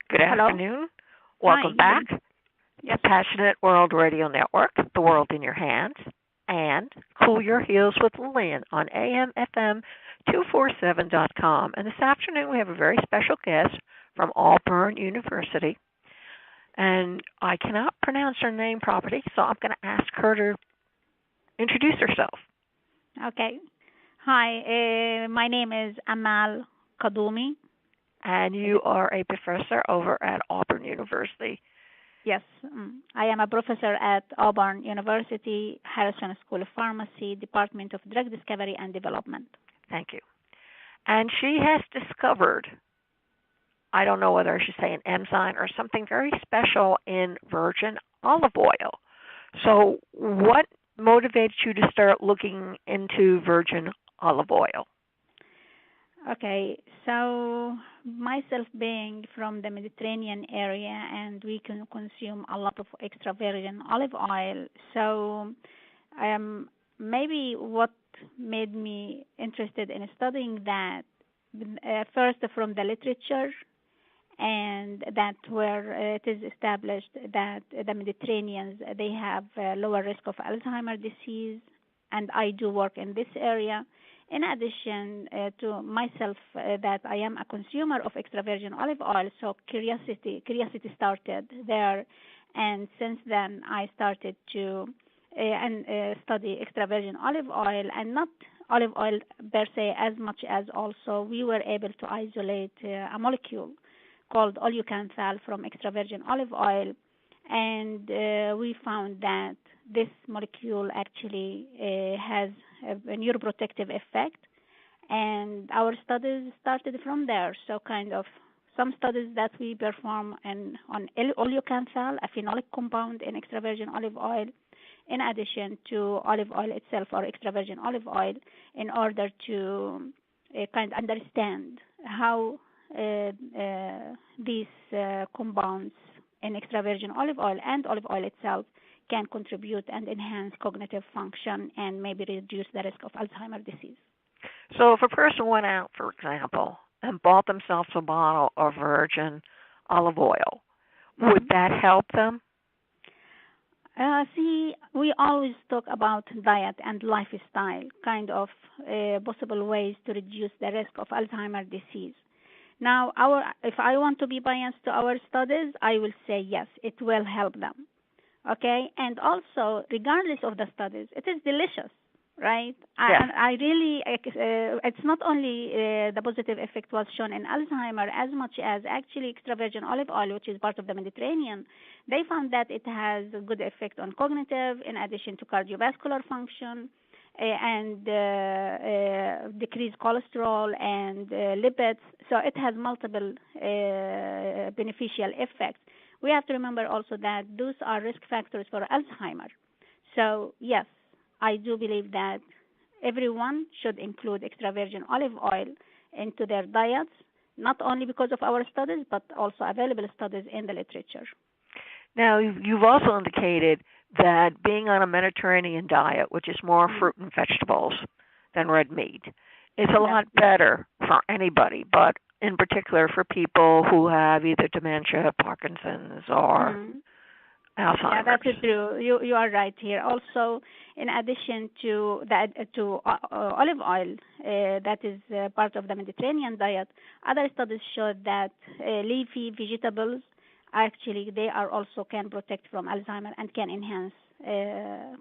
Good Hello. afternoon. Hi. Welcome back to Yes. Passionate World Radio Network, The World in Your Hands, and Cool Your Heels with Lillian on AMFM247.com. And this afternoon we have a very special guest from Auburn University. And I cannot pronounce her name properly, so I'm going to ask her to introduce herself. Okay. Hi. My name is Amel Kadduoni. And you are a professor over at Auburn University. Yes. I am a professor at Auburn University, Harrison School of Pharmacy, Department of Drug Discovery and Development. Thank you. And she has discovered, I don't know whether I should say an enzyme or something very special in virgin olive oil. So what motivated you to start looking into virgin olive oil? Okay, so myself being from the Mediterranean area, and we can consume a lot of extra virgin olive oil. So maybe what made me interested in studying that, first from the literature, and that where it is established that the Mediterraneans, they have a lower risk of Alzheimer disease, and I do work in this area. In addition to myself, that I am a consumer of extra virgin olive oil, so curiosity started there, and since then I started to study extra virgin olive oil, and not olive oil per se as much as also we were able to isolate a molecule called oleocanthal from extra virgin olive oil, and we found that this molecule actually has a neuroprotective effect, and our studies started from there. So kind of some studies that we perform on oleocanthal, a phenolic compound in extra virgin olive oil, in addition to olive oil itself or extra virgin olive oil, in order to kind of understand how these compounds in extra virgin olive oil and olive oil itself can contribute and enhance cognitive function and maybe reduce the risk of Alzheimer's disease. So if a person went out, for example, and bought themselves a bottle of virgin olive oil, would that help them? See, we always talk about diet and lifestyle, kind of possible ways to reduce the risk of Alzheimer's disease. Now, if I want to be biased to our studies, I will say yes, it will help them. Okay, and also, regardless of the studies, it is delicious, right? Yes. I really, it's not only the positive effect was shown in Alzheimer as much as actually extra virgin olive oil, which is part of the Mediterranean. They found that it has a good effect on cognitive, in addition to cardiovascular function, and decreased cholesterol and lipids. So it has multiple beneficial effects. We have to remember also that those are risk factors for Alzheimer. So yes, I do believe that everyone should include extra virgin olive oil into their diets, not only because of our studies, but also available studies in the literature. Now, you've also indicated that being on a Mediterranean diet, which is more fruit and vegetables than red meat, is a lot better for anybody, but in particular for people who have either dementia, Parkinson's, or Alzheimer's. Yeah, that's true. You are right here. Also, in addition to olive oil, that is part of the Mediterranean diet, other studies showed that leafy vegetables actually they are also can protect from Alzheimer and can enhance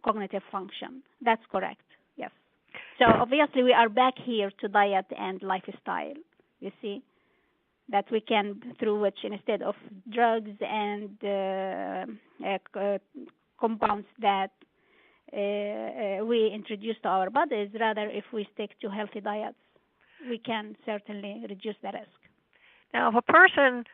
cognitive function. That's correct. Yes. So obviously we are back here to diet and lifestyle. You see. That we can, through which instead of drugs and compounds that we introduce to our bodies, rather if we stick to healthy diets, we can certainly reduce the risk. Now, if a person,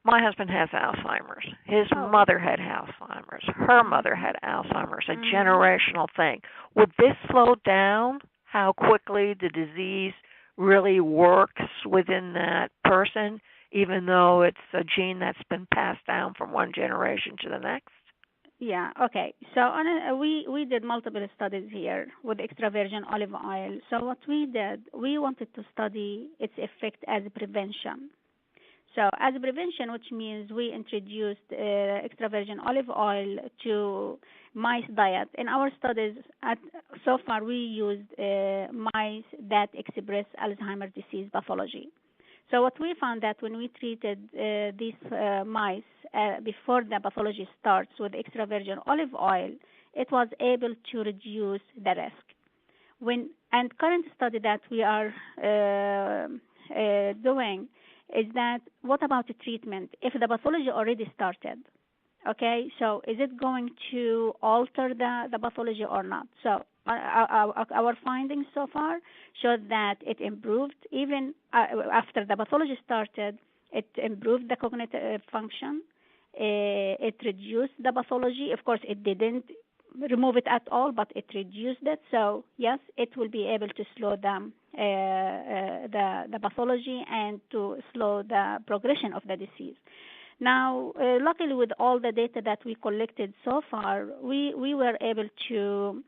my husband has Alzheimer's, his mother had Alzheimer's, her mother had Alzheimer's, a generational thing, would this slow down how quickly the disease really works within that person, even though it's a gene that's been passed down from one generation to the next? Yeah, okay. So we did multiple studies here with extra virgin olive oil. So what we did, we wanted to study its effect as prevention. So as a prevention, which means we introduced extra virgin olive oil to mice diet. In our studies, so far we used mice that express Alzheimer's disease pathology. So what we found that when we treated these mice before the pathology starts with extra virgin olive oil, it was able to reduce the risk. And current study that we are doing is that what about the treatment if the pathology already started? Okay, so is it going to alter the pathology or not? So our findings so far showed that it improved even after the pathology started. It improved the cognitive function. It reduced the pathology. Of course, it didn't remove it at all, but it reduced it. So yes, it will be able to slow down the pathology and to slow the progression of the disease. Now, luckily, with all the data that we collected so far, we were able to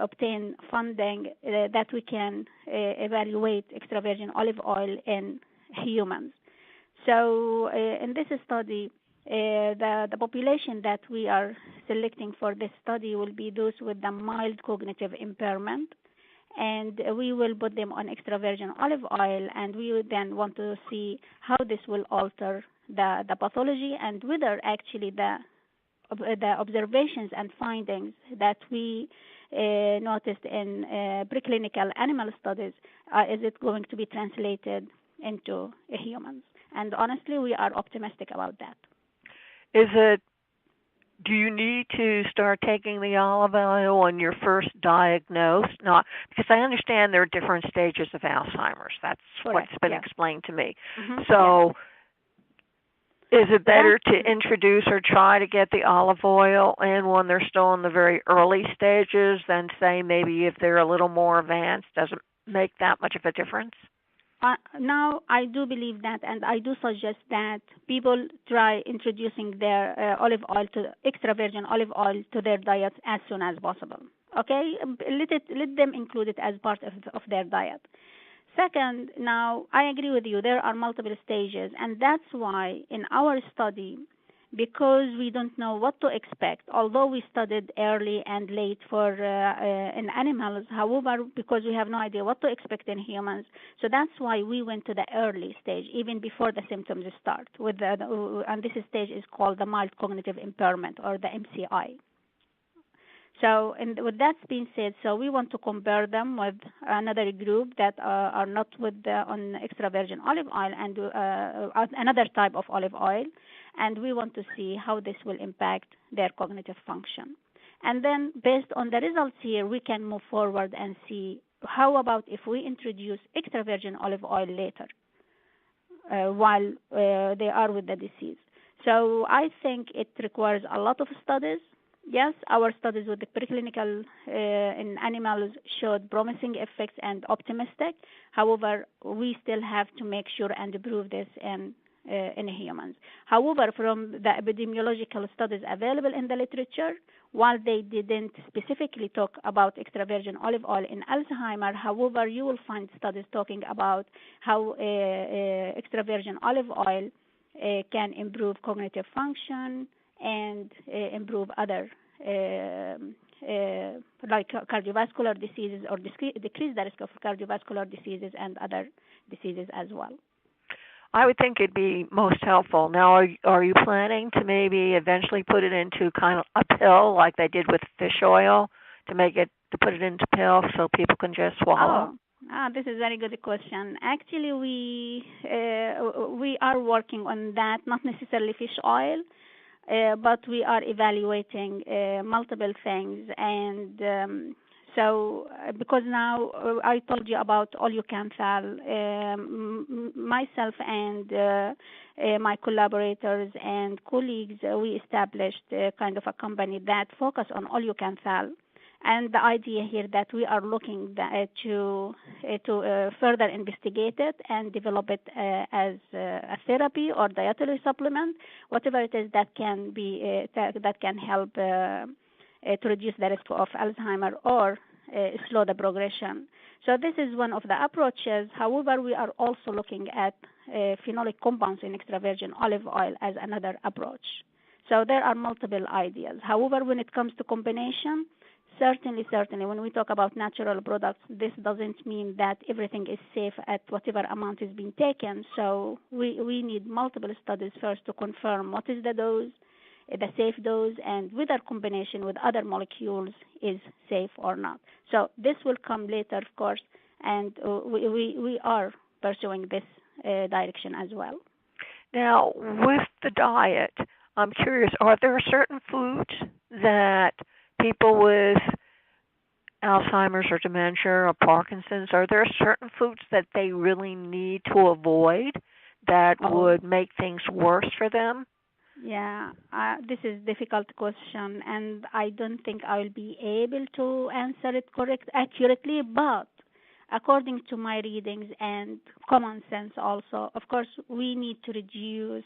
obtain funding that we can evaluate extra virgin olive oil in humans. So in this study, the population that we are selecting for this study will be those with the mild cognitive impairment, and we will put them on extra virgin olive oil, and we would then want to see how this will alter the pathology and whether actually the observations and findings that we noticed in preclinical animal studies, is it going to be translated into humans? And honestly, we are optimistic about that. Do you need to start taking the olive oil when you're first diagnosed? Not because I understand there are different stages of Alzheimer's. That's Correct. what's been Yes. explained to me. Mm-hmm. So is it better to introduce or try to get the olive oil in when they're still in the very early stages than, say, maybe if they're a little more advanced? Does it make that much of a difference? Now, I do believe that, and I do suggest that people try introducing their extra virgin olive oil to their diets as soon as possible. Okay, let them include it as part of their diet. Second, now I agree with you. There are multiple stages, and that's why in our study, because we don't know what to expect, although we studied early and late for in animals, however, because we have no idea what to expect in humans, so that's why we went to the early stage, even before the symptoms start. And this stage is called the mild cognitive impairment, or the MCI. So, and with that being said, so we want to compare them with another group that are not on extra virgin olive oil and another type of olive oil, and we want to see how this will impact their cognitive function. And then, based on the results here, we can move forward and see how about if we introduce extra virgin olive oil later while they are with the disease. So I think it requires a lot of studies. Yes, our studies with the preclinical in animals showed promising effects and optimistic. However, we still have to make sure and prove this in humans. However, from the epidemiological studies available in the literature, while they didn't specifically talk about extra virgin olive oil in Alzheimer, however, you will find studies talking about how extra virgin olive oil can improve cognitive function and improve other like cardiovascular diseases, or decrease the risk of cardiovascular diseases and other diseases as well. I would think it'd be most helpful. Now, are you planning to maybe eventually put it into kind of a pill like they did with fish oil, to put it into pills so people can just swallow? This is a very good question. Actually, we are working on that, not necessarily fish oil, but we are evaluating multiple things. And so because now I told you about All-You-Can-Thal, myself and my collaborators and colleagues, we established kind of a company that focus on All-You-Can-Thal. And the idea here that we are looking to further investigate it and develop it as a therapy or dietary supplement, whatever it is that can be that can help to reduce the risk of Alzheimer or slow the progression. So this is one of the approaches. However, we are also looking at phenolic compounds in extra virgin olive oil as another approach. So there are multiple ideas. However, when it comes to combination, certainly, when we talk about natural products, this doesn't mean that everything is safe at whatever amount is being taken. So we need multiple studies first to confirm what is the dose, the safe dose, and whether combination with other molecules is safe or not. So this will come later, of course, and we are pursuing this direction as well. Now, with the diet, I'm curious, are there certain foods that people with Alzheimer's or dementia or Parkinson's, are there certain foods that they really need to avoid that would make things worse for them? Yeah, this is a difficult question, and I don't think I will be able to answer it accurately, but according to my readings and common sense also, of course, we need to reduce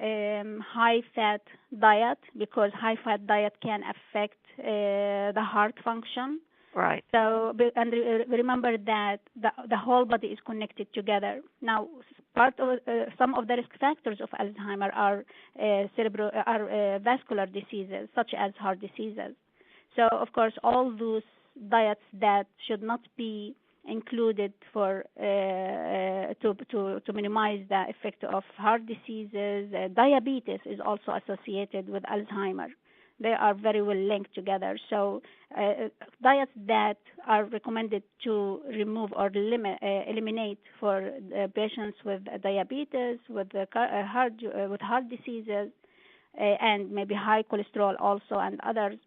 high-fat diet, because high-fat diet can affect the heart function. Right. So, and remember that the whole body is connected together. Now, some of the risk factors of Alzheimer are vascular diseases, such as heart diseases. So, of course, all those diets that should not be included for to minimize the effect of heart diseases. Diabetes is also associated with Alzheimer. They are very well linked together. So diets that are recommended to remove or eliminate for patients with diabetes, with heart diseases, and maybe high cholesterol also, and others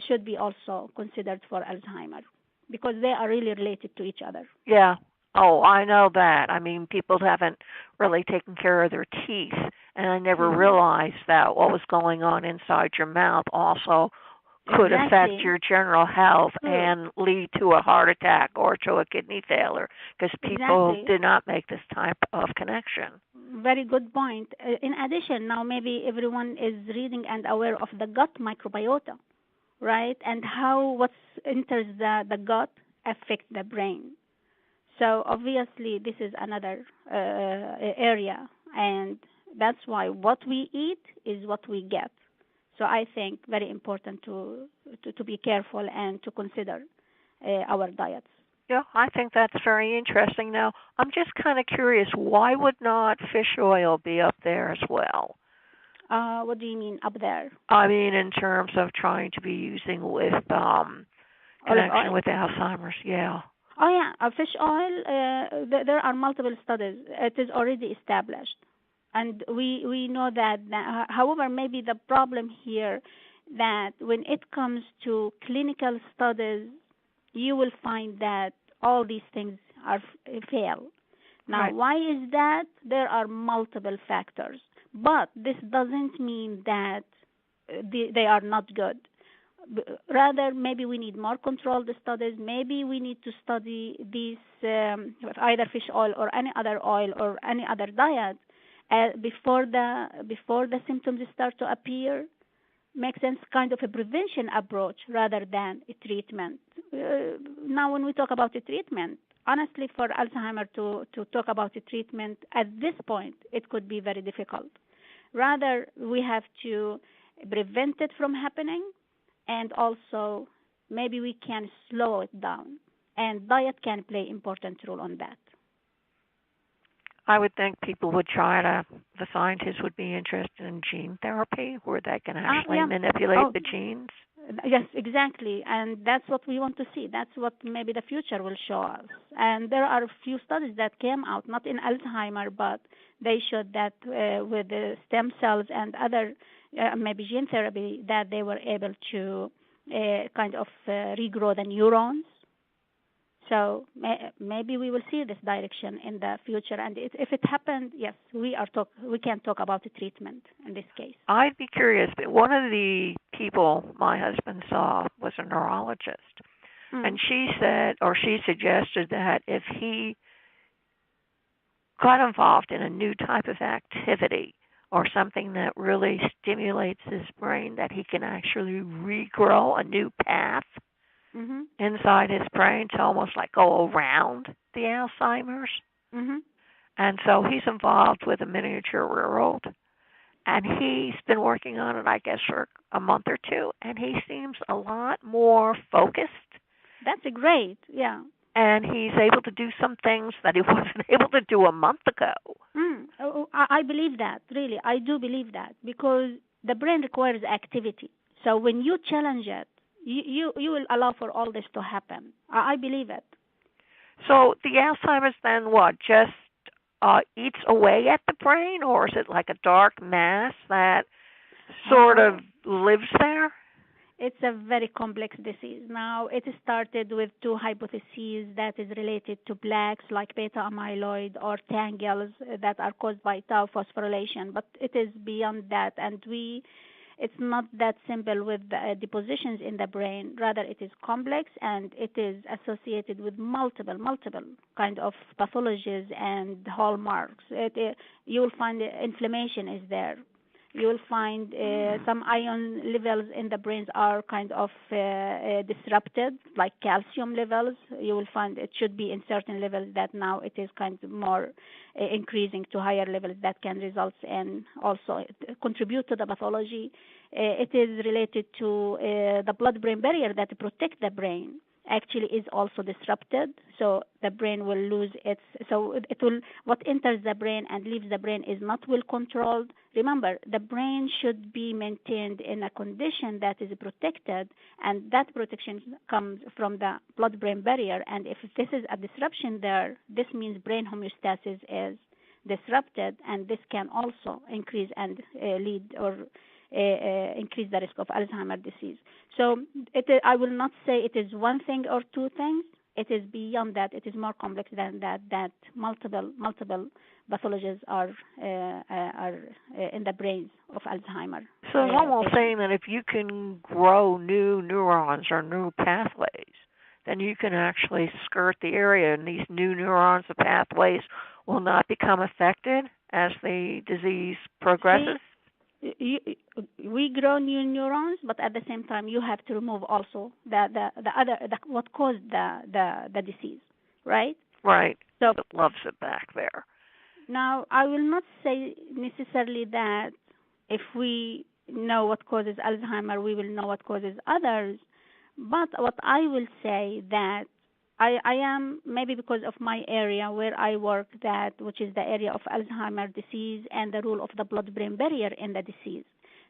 should be also considered for Alzheimer, because they are really related to each other. Yeah. Oh, I know that. I mean, people haven't really taken care of their teeth, and I never realized that what was going on inside your mouth also could affect your general health and lead to a heart attack or to a kidney failure, because people did not make this type of connection. Very good point. In addition, now maybe everyone is reading and aware of the gut microbiota, right? And how what enters the gut affects the brain. So obviously this is another area, and that's why what we eat is what we get. So I think very important to be careful and to consider our diets. Yeah, I think that's very interesting. Now, I'm just kind of curious, why would not fish oil be up there as well? What do you mean up there? I mean, in terms of trying to be using with connection with Alzheimer's, yeah. Oh, yeah, fish oil, there are multiple studies. It is already established. And we know that, however, maybe the problem here that when it comes to clinical studies, you will find that all these things fail. Now, why is that? There are multiple factors. But this doesn't mean that they are not good. Rather, maybe we need more controlled studies. Maybe we need to study these, either fish oil or any other oil or any other diet, before the symptoms start to appear. Makes sense, kind of a prevention approach rather than a treatment. Now, when we talk about a treatment, honestly, for Alzheimer to talk about a treatment at this point, it could be very difficult. Rather, we have to prevent it from happening, and also maybe we can slow it down. And diet can play an important role on that. I would think people would the scientists would be interested in gene therapy, where they can actually manipulate the genes. Yes, exactly. And that's what we want to see. That's what maybe the future will show us. And there are a few studies that came out, not in Alzheimer, but they showed that with the stem cells and other maybe gene therapy, that they were able to kind of regrow the neurons. So maybe we will see this direction in the future. And if it happened, yes, we can talk about the treatment in this case. I'd be curious. One of the people my husband saw was a neurologist. And she suggested that if he got involved in a new type of activity or something that really stimulates his brain, that he can actually regrow a new path inside his brain to almost like go around the Alzheimer's. And so he's involved with a miniature world, and he's been working on it, I guess, for a month or two, and he seems a lot more focused. That's great. Yeah. And he's able to do some things that he wasn't able to do a month ago. I believe that, really. I do believe that, because the brain requires activity. So when you challenge it, you will allow for all this to happen. I believe it. So the Alzheimer's then what? Just eats away at the brain, or is it like a dark mass that sort of lives there? It's a very complex disease. Now, it started with two hypotheses that is related to plaques like beta amyloid or tangles that are caused by tau phosphorylation, but it is beyond that, and it's not that simple with the depositions in the brain. Rather, it is complex, and it is associated with multiple kind of pathologies and hallmarks. You will find inflammation is there. You will find some ion levels in the brains are kind of disrupted, like calcium levels. You will find it should be in certain levels that now it is kind of more increasing to higher levels that can result in also contribute to the pathology. It is related to the blood-brain barrier that protect the brain actually is also disrupted, so the brain will lose its, so it will, what enters the brain and leaves the brain is not well controlled. Remember, the brain should be maintained in a condition that is protected, and that protection comes from the blood-brain barrier, and if this is a disruption there, this means brain homeostasis is disrupted, and this can also increase and lead or increase the risk of Alzheimer's disease. So I will not say it is one thing or two things. It is beyond that. It is more complex than that. That multiple pathologies are in the brains of Alzheimer. So it's almost saying that if you can grow new neurons or new pathways, then you can actually skirt the area, and these new neurons or pathways will not become affected as the disease progresses. We grow new neurons, but at the same time, you have to remove also the what caused the disease, right? Right. So it loves it back there. Now, I will not say necessarily that if we know what causes Alzheimer, we will know what causes others. But what I will say that I am, maybe because of my area where I work, which is the area of Alzheimer's disease and the role of the blood-brain barrier in the disease.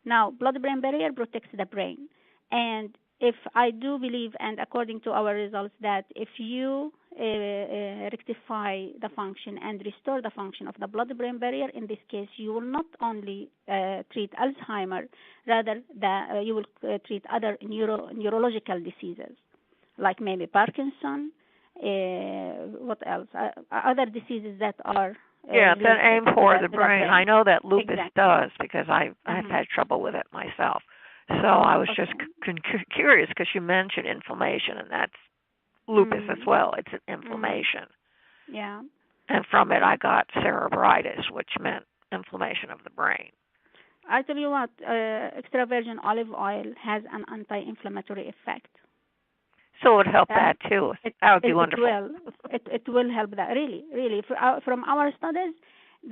Now, blood-brain barrier protects the brain. And if I do believe, and according to our results, that if you rectify the function and restore the function of the blood-brain barrier, in this case, you will not only treat Alzheimer, rather you will treat other neurological diseases, like maybe Parkinson, what else? Other diseases that are that aim for the brain. I know that lupus does, because I've had trouble with it myself. So I was just curious, because you mentioned inflammation, and that's lupus as well. It's an inflammation. Yeah. And from it I got cerebritis, which meant inflammation of the brain. I tell you what, extra virgin olive oil has an anti-inflammatory effect. So it would help that too. That would be wonderful. It will help that, really. From our studies,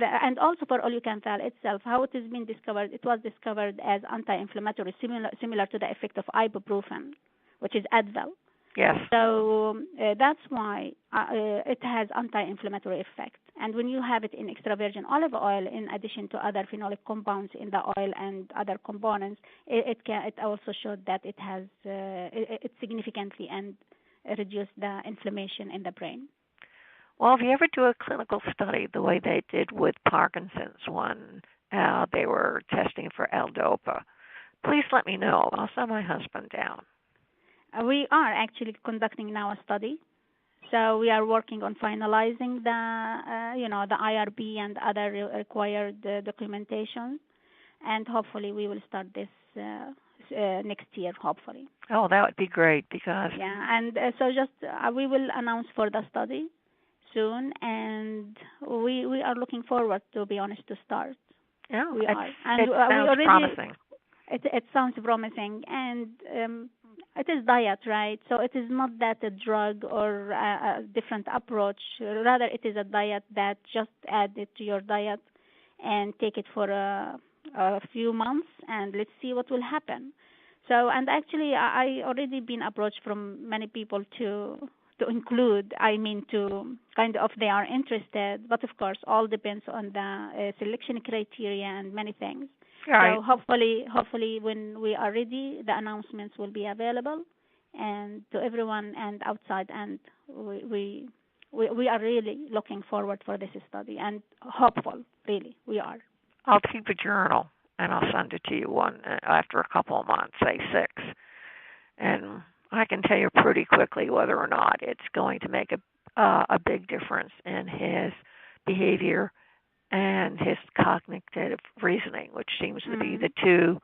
and also for Olucanthal itself, how it has been discovered, it was discovered as anti-inflammatory, similar to the effect of ibuprofen, which is Advil. Yes. So that's why it has anti-inflammatory effect. And when you have it in extra virgin olive oil, in addition to other phenolic compounds in the oil and other components, it also showed that it has it significantly and reduced the inflammation in the brain. Well, if you ever do a clinical study the way they did with Parkinson's one, they were testing for L-DOPA, please let me know. I'll send my husband down. We are actually conducting now a study. So we are working on finalizing the IRB and other required documentation, and hopefully we will start this next year, hopefully. Oh, that would be great, because... Yeah, and so just we will announce for the study soon, and we are looking forward, to be honest, to start. Yeah, we are. And it sounds promising. It sounds promising, and it is diet, right? So it is not that a drug or a different approach. Rather, it is a diet that just add it to your diet and take it for a few months, and let's see what will happen. So, and actually, I already been approached from many people to include. I mean, to kind of they are interested, but of course, all depends on the selection criteria and many things. Right. So hopefully, when we are ready, the announcements will be available, and to everyone and outside. And we are really looking forward for this study and hopeful. Really, we are. I'll keep a journal and I'll send it to you one after a couple of months, say 6, and I can tell you pretty quickly whether or not it's going to make a big difference in his behavior and his cognitive reasoning, which seems to be the two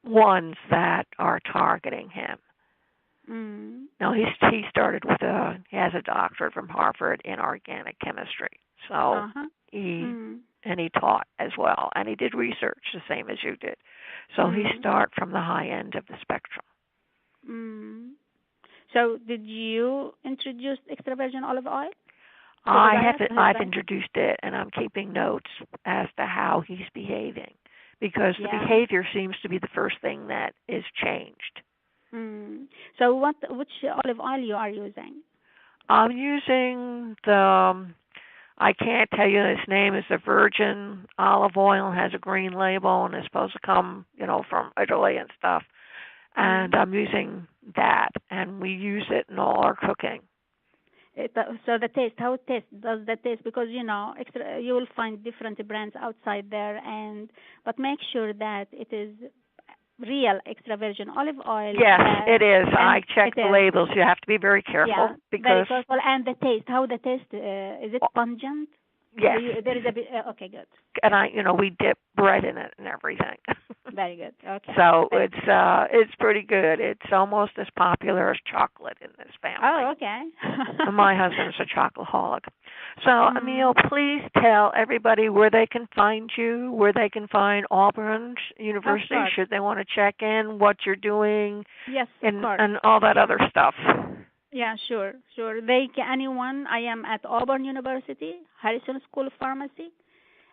ones that are targeting him. Now he started with he has a doctorate from Harvard in organic chemistry, so he taught as well, and he did research the same as you did. So he start from the high end of the spectrum. So did you introduce extra virgin olive oil? I've introduced it, and I'm keeping notes as to how he's behaving, because the behavior seems to be the first thing that is changed. So which olive oil you are using? I'm using the, I can't tell you his name, is a virgin olive oil, and has a green label, and it's supposed to come, from Italy and stuff. And I'm using that, and we use it in all our cooking. So the taste, how does the taste? Because extra, you will find different brands outside there, but make sure that it is real extra virgin olive oil. Yes, it is. I check the labels. You have to be very careful very careful. And the taste, how the taste is it pungent? Yes. There is a bit. Okay, good. And we dip bread in it and everything. Very good. Okay. So it's pretty good. It's almost as popular as chocolate in this family. Oh, okay. And my husband's a chocoholic. So, Amel, please tell everybody where they can find you, where they can find Auburn University, should they want to check in, what you're doing, yes, and all that other stuff. Yeah, sure. Anyone. I am at Auburn University, Harrison School of Pharmacy,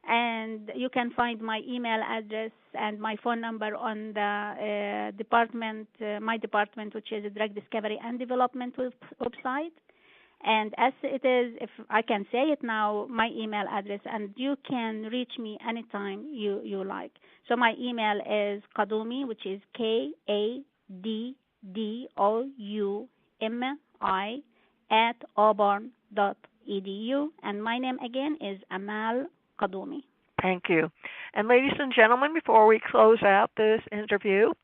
and you can find my email address and my phone number on the my department, which is the Drug Discovery and Development website. And as it is, if I can say it now, my email address, and you can reach me anytime you like. So my email is Kadduoni, which is KADDOUMI @auburn.edu, and my name again is Amel Kadduoni. Thank you. And ladies and gentlemen, before we close out this interview,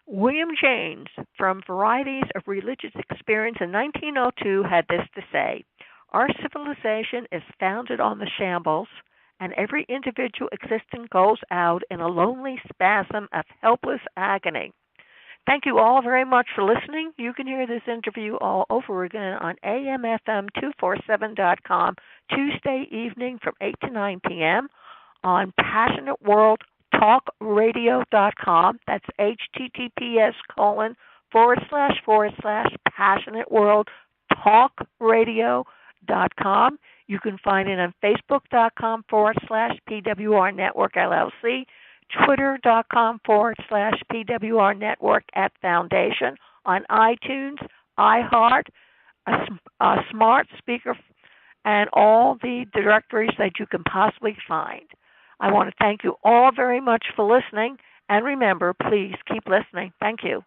William James, from Varieties of Religious Experience in 1902, had this to say: "Our civilization is founded on the shambles, and every individual existence goes out in a lonely spasm of helpless agony." Thank you all very much for listening. You can hear this interview all over again on AMFM247.com Tuesday evening from 8 to 9 p.m. on PassionateWorldTalkRadio.com. That's https://PassionateWorldTalkRadio.com. You can find it on Facebook.com/PWR Network LLC. Twitter.com/PWR Network at Foundation, on iTunes, iHeart, a smart speaker, and all the directories that you can possibly find. I want to thank you all very much for listening, and remember, please keep listening. Thank you.